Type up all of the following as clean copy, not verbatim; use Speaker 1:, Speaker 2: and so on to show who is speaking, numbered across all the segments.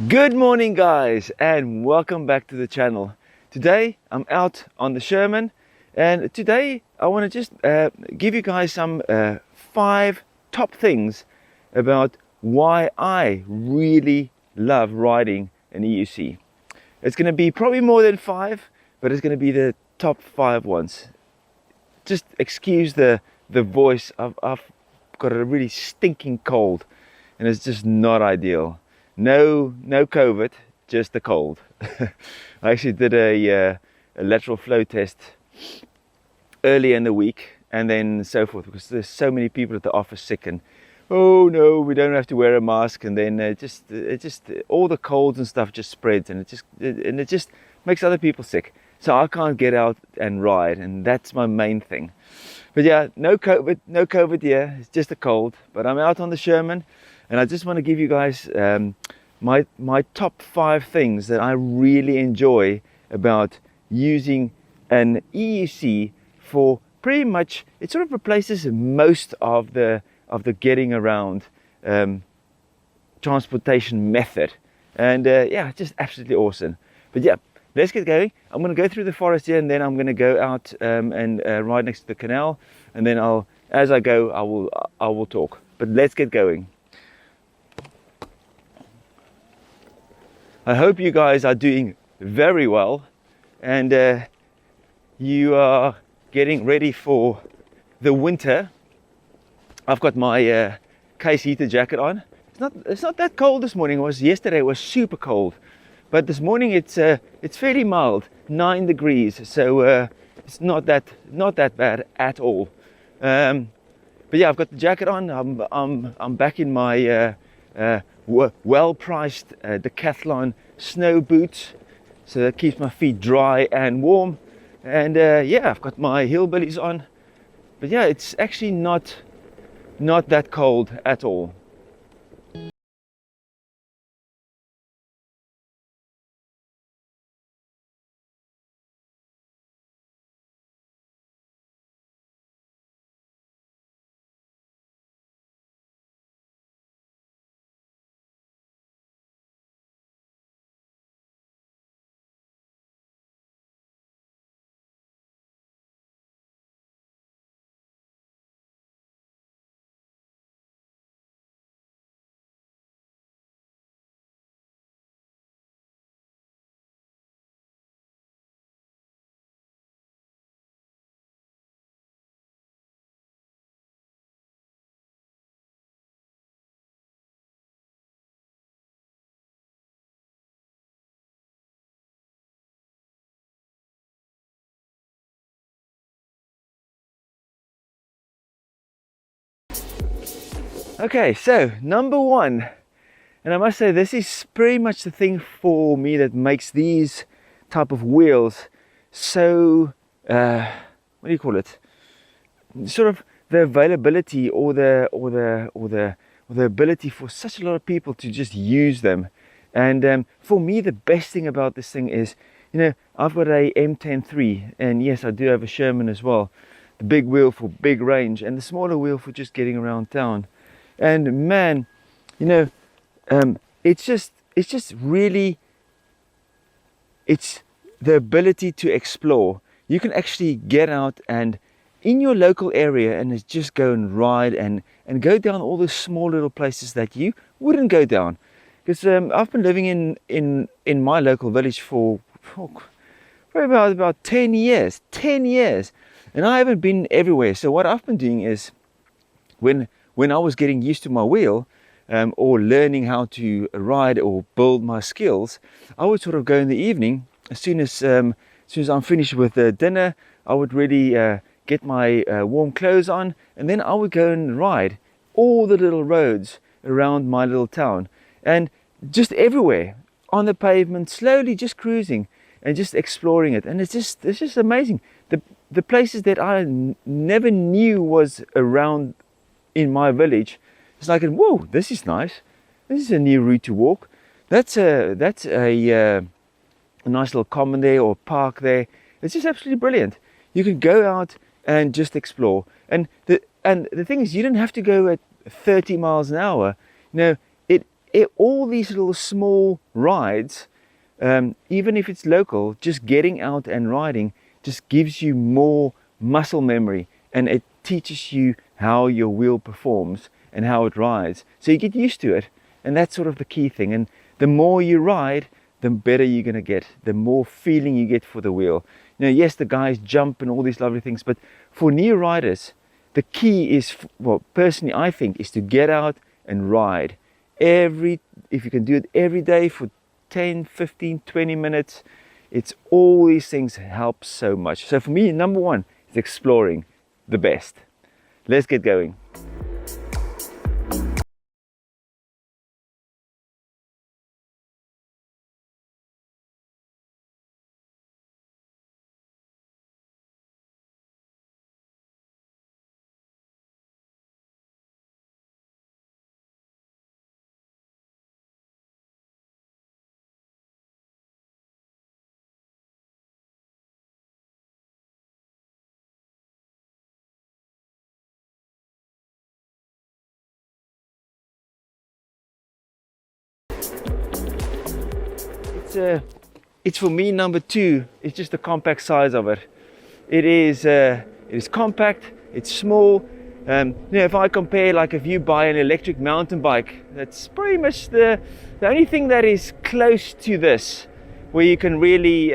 Speaker 1: Good morning guys, and welcome back to the channel. Today I'm out on the Sherman, and today I want to just give you guys some 5 top things about why I really love riding an EUC. It's going to be probably more than 5, but it's going to be the top 5 ones. Just excuse the voice. I've got a really stinking cold and it's just not ideal. No COVID, just the cold. I actually did a lateral flow test early in the week and then so forth, because there's so many people at the office sick and oh no, we don't have to wear a mask, and then it just all the colds and stuff just spreads, and it just makes other people sick. So I can't get out and ride, and that's my main thing. But yeah, no COVID here, it's just a cold. But I'm out on the Sherman, and I just want to give you guys my top 5 things that I really enjoy about using an EUC for pretty much. It sort of replaces most of the getting around transportation method, and yeah, just absolutely awesome. But yeah, let's get going. I'm going to go through the forest here, and then I'm going to go out and ride next to the canal, and then as I go, I will talk. But let's get going. I hope you guys are doing very well, and you are getting ready for the winter. I've got my case heater jacket on. It's not that cold this morning. Yesterday it was super cold, but this morning it's fairly mild, 9 degrees. So it's not that bad at all. But yeah, I've got the jacket on. I'm back in my well-priced Decathlon snow boots, so that keeps my feet dry and warm. And yeah, I've got my hillbillies on. But yeah, it's actually not that cold at all. Okay, so number 1, and I must say this is pretty much the thing for me that makes these type of wheels so what do you call it? Sort of the availability or the ability for such a lot of people to just use them. And for me, the best thing about this thing is, you know, I've got a M10-3, and yes, I do have a Sherman as well. The big wheel for big range, and the smaller wheel for just getting around town. And man, you know, it's just really, it's the ability to explore. You can actually get out and in your local area and just go and ride and go down all the small little places that you wouldn't go down. Because I've been living in my local village for probably about 10 years, and I haven't been everywhere. So what I've been doing is, when I was getting used to my wheel, or learning how to ride or build my skills, I would sort of go in the evening. As soon as I'm finished with dinner, I would really get my warm clothes on, and then I would go and ride all the little roads around my little town, and just everywhere on the pavement, slowly just cruising and just exploring it. And it's just amazing. The places that I never knew was around in my village, it's like, whoa, this is nice. This is a new route to walk. That's a nice little common there, or park there. It's just absolutely brilliant. You can go out and just explore. And the thing is, you don't have to go at 30 miles an hour. You know, all these little small rides, even if it's local, just getting out and riding just gives you more muscle memory, and it teaches you how your wheel performs and how it rides. So you get used to it, and that's sort of the key thing. And the more you ride, the better you're going to get, the more feeling you get for the wheel. You know, yes, the guys jump and all these lovely things, but for new riders, the key is, well, personally I think, is to get out and ride. If you can do it every day for 10, 15, 20 minutes, it's all these things help so much. So for me, number one is exploring the best. Let's get going. It's for me number two. It's just the compact size of it. It is compact. It's small. You know, if I compare, like if you buy an electric mountain bike, that's pretty much the only thing that is close to this, where you can really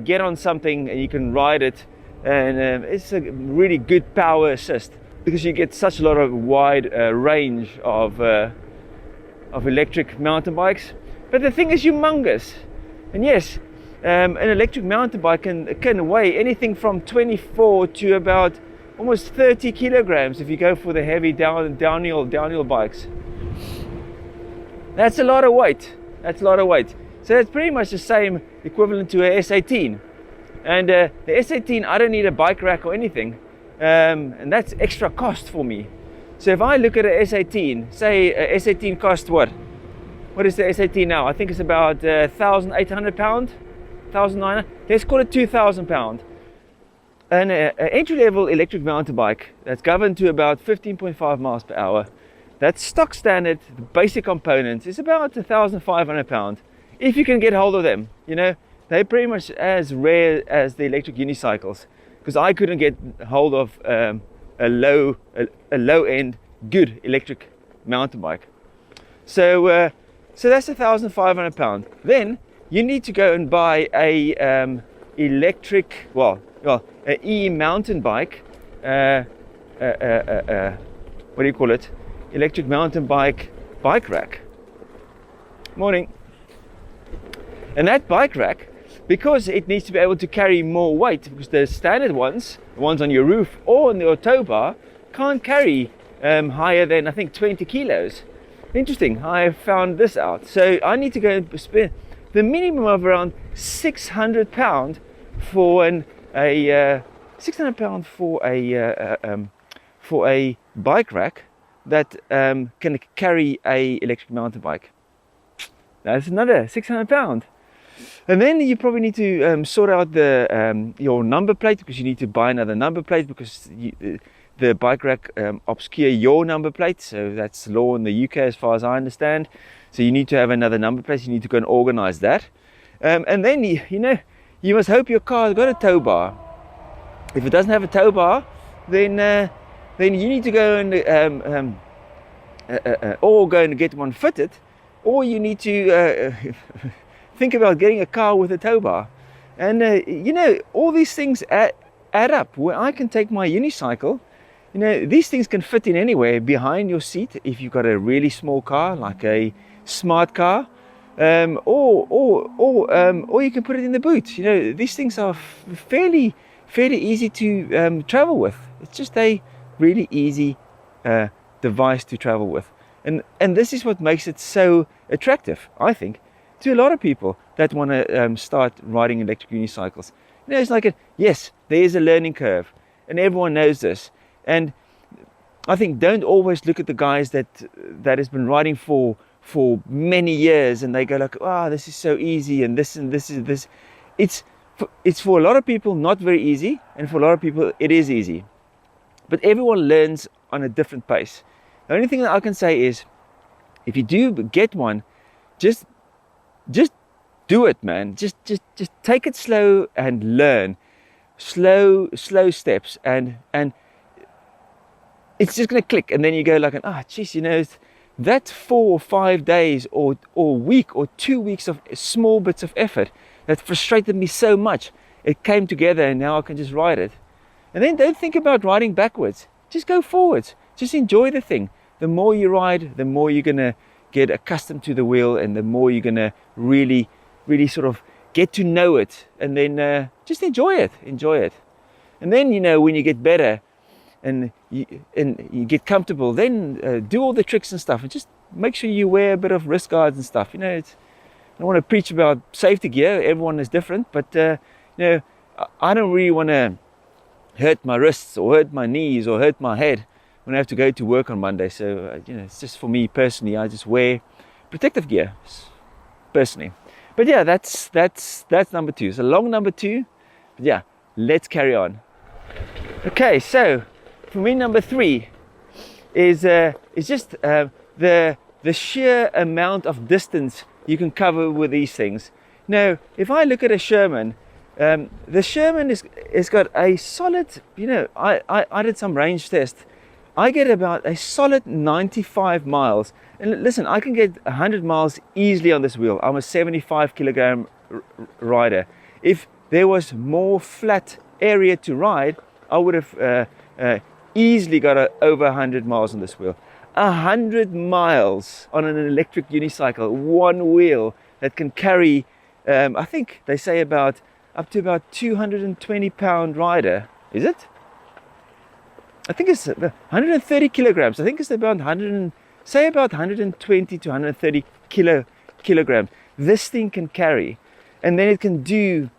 Speaker 1: get on something and you can ride it, and it's a really good power assist, because you get such a lot of wide range of electric mountain bikes. But the thing is humongous. And yes, an electric mountain bike can weigh anything from 24 to about almost 30 kilograms if you go for the heavy downhill bikes. That's a lot of weight. That's a lot of weight. So it's pretty much the same equivalent to a S18. And the S18, I don't need a bike rack or anything. And that's extra cost for me. So if I look at a S18, say a S18 costs what? What is the S18 now? I think it's about £1,800, £1,900. Let's call it £2,000. An entry-level electric mountain bike that's governed to about 15.5 miles per hour. That's stock standard, the basic components, is about £1,500. If you can get hold of them, you know, they're pretty much as rare as the electric unicycles, because I couldn't get hold of a low-end good electric mountain bike. So that's £1,500. Then you need to go and buy a electric, an e-mountain bike. What do you call it? Electric mountain bike rack. Morning. And that bike rack, because it needs to be able to carry more weight, because the standard ones, the ones on your roof or on your tow bar, can't carry higher than, I think, 20 kilos. Interesting, I found this out. So I need to go and spend the minimum of around £600 for for a bike rack that can carry a electric mountain bike. That's another £600. And then you probably need to sort out your number plate, because you need to buy another number plate, because the bike rack obscure your number plate, so that's law in the UK as far as I understand. So you need to have another number plate. You need to go and organize that, and then you must hope your car's got a tow bar. If it doesn't have a tow bar, then you need to go and or go and get one fitted, or you need to think about getting a car with a tow bar. And all these things add up. Where I can take my unicycle, these things can fit in anywhere behind your seat if you've got a really small car, like a smart car, or you can put it in the boot. These things are fairly easy to travel with. It's just a really easy device to travel with, and this is what makes it so attractive, I think, to a lot of people that want to start riding electric unicycles. It's like yes, there is a learning curve, and everyone knows this. And I think don't always look at the guys that has been riding for many years, and they go like, this is so easy, and this is this. It's for a lot of people not very easy, and for a lot of people it is easy. But everyone learns on a different pace. The only thing that I can say is, if you do get one, just do it, man. Just take it slow and learn. Slow steps, and it's just gonna click, and then you go like, geez, you know, that's 4 or 5 days or week or 2 weeks of small bits of effort that frustrated me so much. It came together, and now I can just ride it. And then don't think about riding backwards. Just go forwards. Just enjoy the thing. The more you ride, the more you're gonna get accustomed to the wheel, and the more you're gonna really sort of get to know it, and then just enjoy it. And then, you know, when you get better and you get comfortable, then do all the tricks and stuff, and just make sure you wear a bit of wrist guards and stuff. You know, I don't want to preach about safety gear. Everyone is different, but you know, I don't really want to hurt my wrists or hurt my knees or hurt my head when I have to go to work on Monday. So you know, it's just for me personally, I just wear protective gear personally. But yeah, that's number 2. It's a long number 2, but yeah, let's carry on. Okay, so for me, number 3 is just the sheer amount of distance you can cover with these things. Now, if I look at a Sherman, the Sherman is got a solid, you know, I did some range test. I get about a solid 95 miles. And listen, I can get 100 miles easily on this wheel. I'm a 75 kilogram rider. If there was more flat area to ride, I would have easily got over 100 miles on this wheel. 100 miles on an electric unicycle, one wheel that can carry, I think they say up to about 220 pound rider. Is it? I think it's 130 kilograms. I think it's about 120 to 130 kilograms. This thing can carry, and then it can do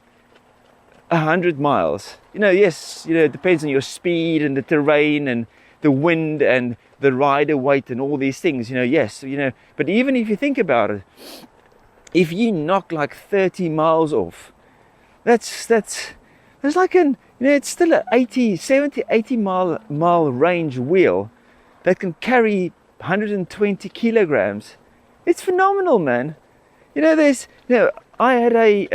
Speaker 1: 100 miles. You know, yes, you know, it depends on your speed and the terrain and the wind and the rider weight and all these things. You know, yes, you know. But even if you think about it, if you knock like 30 miles off, that's like an, you know, it's still a 70, 80 mile range wheel that can carry 120 kilograms. It's phenomenal, man. You know, I had a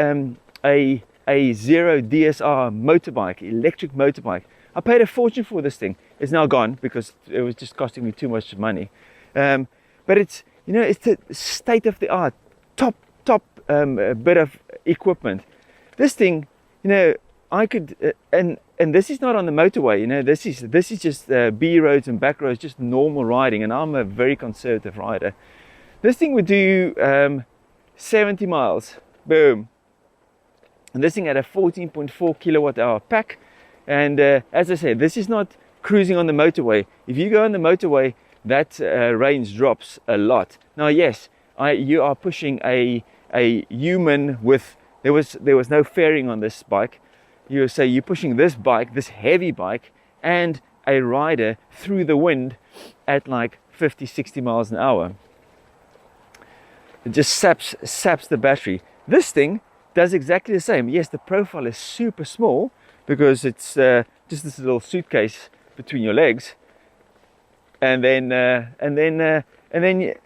Speaker 1: Zero DSR motorbike, electric motorbike. I paid a fortune for this thing. It's now gone because it was just costing me too much money. But it's, you know, it's the state of the art, top bit of equipment. This thing, you know, I could, and this is not on the motorway, you know, this is just B roads and back roads, just normal riding, and I'm a very conservative rider. This thing would do 70 miles, boom. And this thing had a 14.4 kilowatt hour pack, and as I said, this is not cruising on the motorway. If you go on the motorway, that range drops a lot. Now, yes, you are pushing a human with, there was no fairing on this bike. You say you're pushing this bike, this heavy bike, and a rider through the wind at like 50, 60 miles an hour. It just saps the battery. This thing does exactly the same. Yes, the profile is super small because it's just this little suitcase between your legs, and then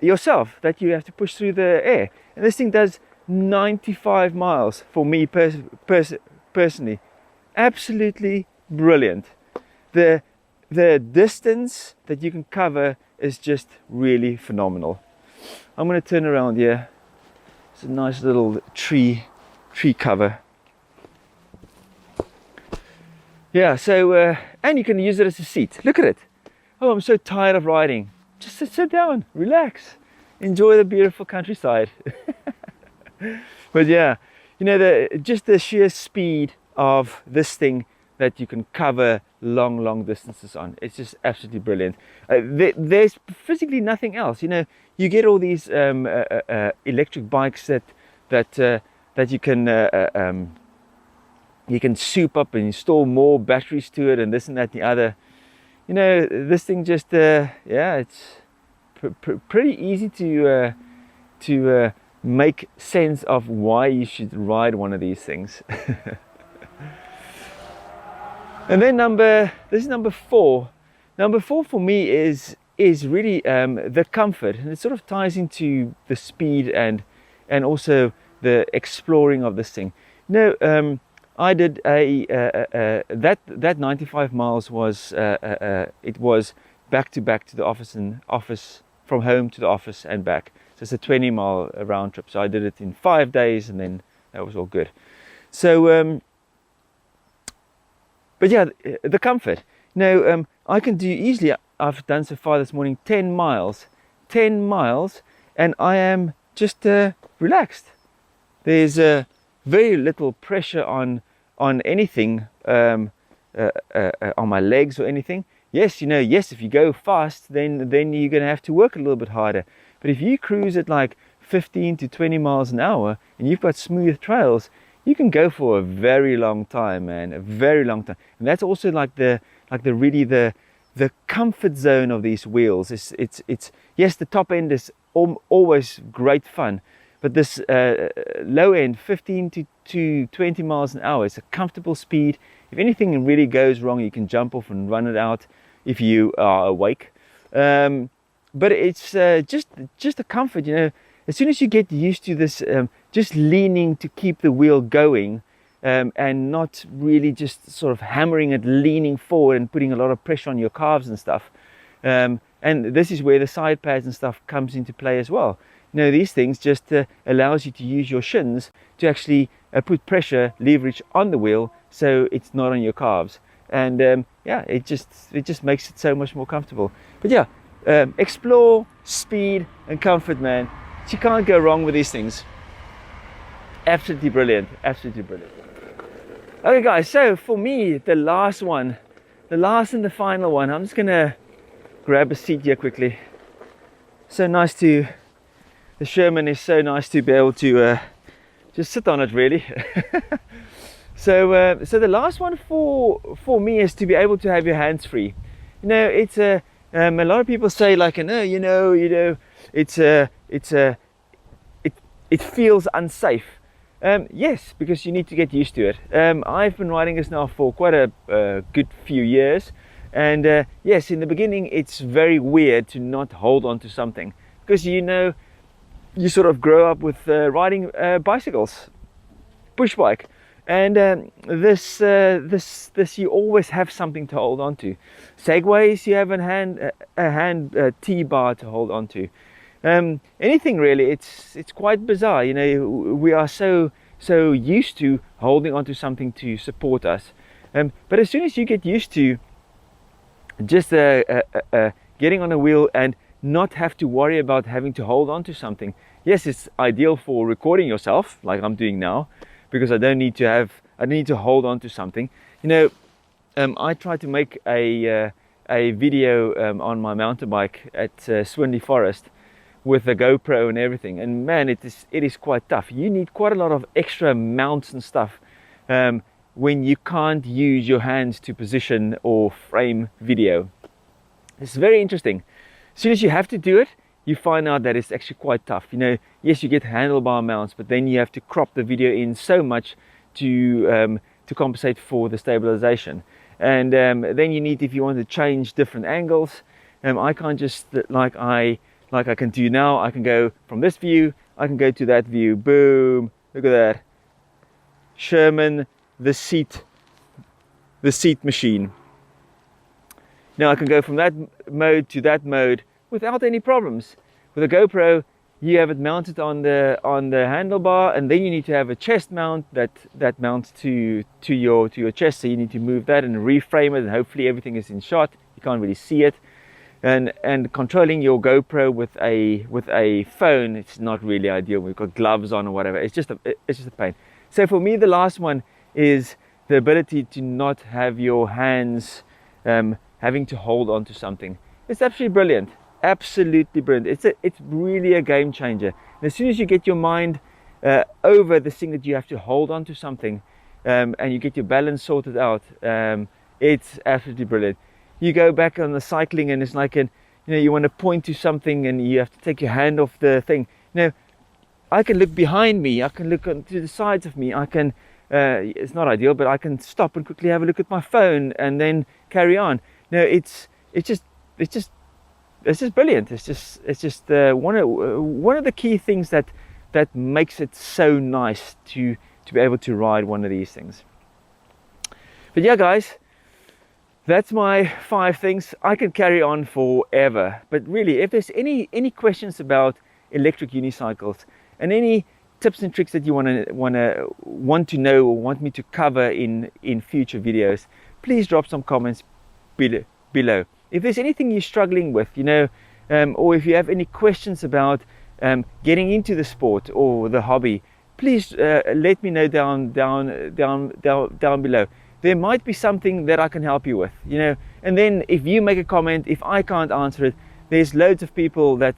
Speaker 1: yourself that you have to push through the air. And this thing does 95 miles for me personally. Absolutely brilliant. The distance that you can cover is just really phenomenal. I'm going to turn around here. It's a nice little tree cover. Yeah, so and you can use it as a seat. Look at it. Oh, I'm so tired of riding. Just sit down, relax, enjoy the beautiful countryside. But yeah, you know, just the sheer speed of this thing that you can cover long distances on. It's just absolutely brilliant. There's physically nothing else. You know, you get all these electric bikes that you can soup up and install more batteries to it and this and that and the other. You know, this thing just yeah, it's pretty easy to make sense of why you should ride one of these things. And then this is number 4. Number 4 for me is is really the comfort, and it sort of ties into the speed and also the exploring of this thing. You know, I did that 95 miles was it was back to the office, and from home to the office and back. So it's a 20-mile round trip. So I did it in 5 days, and then that was all good. So but yeah, the comfort. You know, I can do easily, I've done so far this morning, 10 miles, and I am just relaxed. There's very little pressure on anything, on my legs or anything. Yes, you know, yes, if you go fast, then you're going to have to work a little bit harder. But if you cruise at like 15 to 20 miles an hour and you've got smooth trails, you can go for a very long time, man, a very long time. And that's also like the comfort zone of these wheels. It's yes, the top end is always great fun, but this low end, 15 to 20 miles an hour, it's a comfortable speed. If anything really goes wrong, you can jump off and run it out if you are awake. But it's just a comfort, you know. As soon as you get used to this, just leaning to keep the wheel going, and not really just sort of hammering it, leaning forward and putting a lot of pressure on your calves and stuff. And this is where the side pads and stuff comes into play as well. You know, these things just allows you to use your shins to actually put pressure, leverage on the wheel, so it's not on your calves. And yeah, it just makes it so much more comfortable. But yeah, explore, speed and comfort, man. You can't go wrong with these things. Absolutely brilliant, absolutely brilliant. Okay guys, so for me, the last and the final one, I'm just gonna grab a seat here quickly. So nice the Sherman is so nice to be able to just sit on it, really. So the last one for me is to be able to have your hands free. You know, it's a lot of people say like, no, it feels unsafe. Yes, because you need to get used to it. I've been riding this now for quite a good few years, and yes, in the beginning it's very weird to not hold on to something, because you know, you sort of grow up with riding bicycles, push bike, and this you always have something to hold on to. Segways, you have a hand T-bar to hold on to. Anything really, it's quite bizarre. You know, we are so used to holding onto something to support us, but as soon as you get used to just getting on a wheel and not have to worry about having to hold on to something. Yes, it's ideal for recording yourself like I'm doing now, because I don't need to hold on to something. You know, I tried to make a video on my mountain bike at Swinley Forest with a GoPro and everything, and man, it is quite tough. You need quite a lot of extra mounts and stuff when you can't use your hands to position or frame video. It's very interesting. As soon as you have to do it, you find out that it's actually quite tough. You know, yes, you get handlebar mounts, but then you have to crop the video in so much to compensate for the stabilization. And then you need, if you want to change different angles, I can't just like I can do now. I can go from this view, I can go to that view. Boom! Look at that. Sherman, the seat machine. Now I can go from that mode to that mode without any problems. With a GoPro, you have it mounted on the handlebar, and then you need to have a chest mount that mounts to your chest. So you need to move that and reframe it, and hopefully everything is in shot. You can't really see it. And controlling your GoPro with a phone, it's not really ideal. We've got gloves on or whatever. It's just a pain. So for me, the last one is the ability to not have your hands having to hold on to something. It's absolutely brilliant. Absolutely brilliant. It's really a game changer. And as soon as you get your mind over the thing that you have to hold on to something, and you get your balance sorted out, it's absolutely brilliant. You go back on the cycling, and it's like you want to point to something and you have to take your hand off the thing. You know, I can look behind me, I can look to the sides of me, I can it's not ideal, but I can stop and quickly have a look at my phone and then carry on. You know, it's just it's just brilliant. It's just one of the key things that makes it so nice to be able to ride one of these things. But yeah, guys, that's my 5 things. I can carry on forever, but really, if there's any questions about electric unicycles and any tips and tricks that you want to know or want me to cover in future videos, please drop some comments below. If there's anything you're struggling with, you know, or if you have any questions about getting into the sport or the hobby, please let me know down below. There might be something that I can help you with, you know. And then if you make a comment, if I can't answer it, there's loads of people that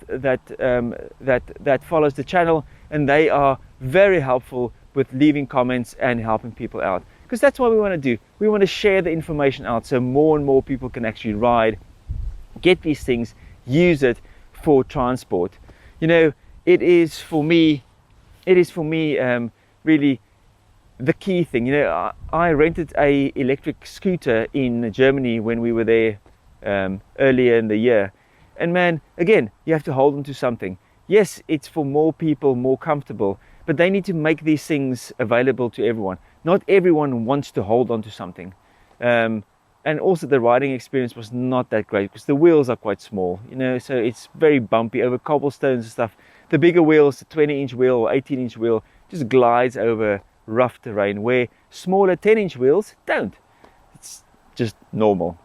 Speaker 1: follows the channel, and they are very helpful with leaving comments and helping people out, because that's what we want to do. We want to share the information out so more and more people can actually ride, get these things, use it for transport. You know, it is for me really the key thing. You know, I rented a electric scooter in Germany when we were there earlier in the year, and man, again, you have to hold on to something. Yes, it's for more people, more comfortable, but they need to make these things available to everyone. Not everyone wants to hold on to something. And also the riding experience was not that great because the wheels are quite small, you know, so it's very bumpy over cobblestones and stuff. The bigger wheels, the 20-inch wheel or 18-inch wheel, just glides over rough terrain, where smaller 10-inch wheels don't. It's just normal.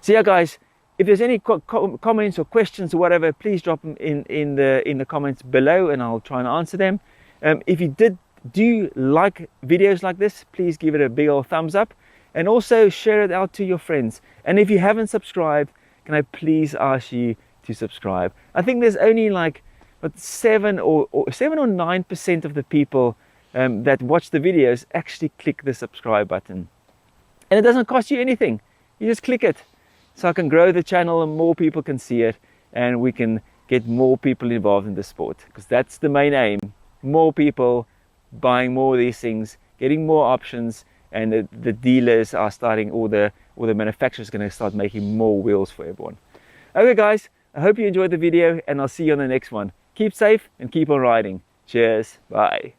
Speaker 1: So yeah, guys, if there's any comments or questions or whatever, please drop them in the comments below, and I'll try and answer them. If you do like videos like this, please give it a big old thumbs up, and also share it out to your friends. And if you haven't subscribed, can I please ask you to subscribe? I think there's only like 7 or 9% of the people that watch the videos actually click the subscribe button, and it doesn't cost you anything. You just click it, so I can grow the channel and more people can see it, and we can get more people involved in the sport, because that's the main aim. More people buying more of these things, getting more options, and the dealers are starting, or the manufacturers are going to start making more wheels for everyone. Okay guys, I hope you enjoyed the video, and I'll see you on the next one. Keep safe and keep on riding. Cheers, bye.